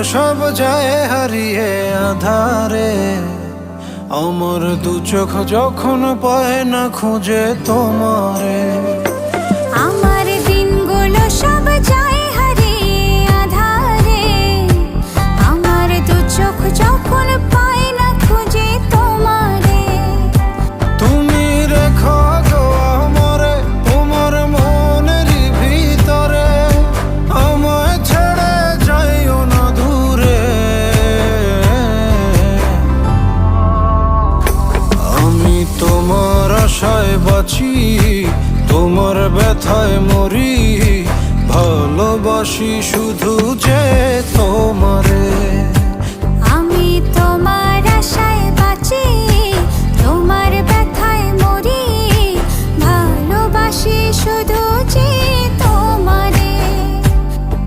সব যায় হারিয়ে আধারে। আমার দু চোখ যখন পায় না খুঁজে তোমারে। আমার দিনগুলো সব যায় হারিয়ে আঁধারে। আমার দু চোখ যখন পায় না খুঁজে তোমারে। তুমি রেখো গো আমারে তোমার মনেরই ভিতরে, আমায় ছেড়ে যাইও না দূরে। আমি তোমার আশায় বাঁচি, তোমার ব্যথায় মরি, ভালোবাসি শুধু যে তোমার।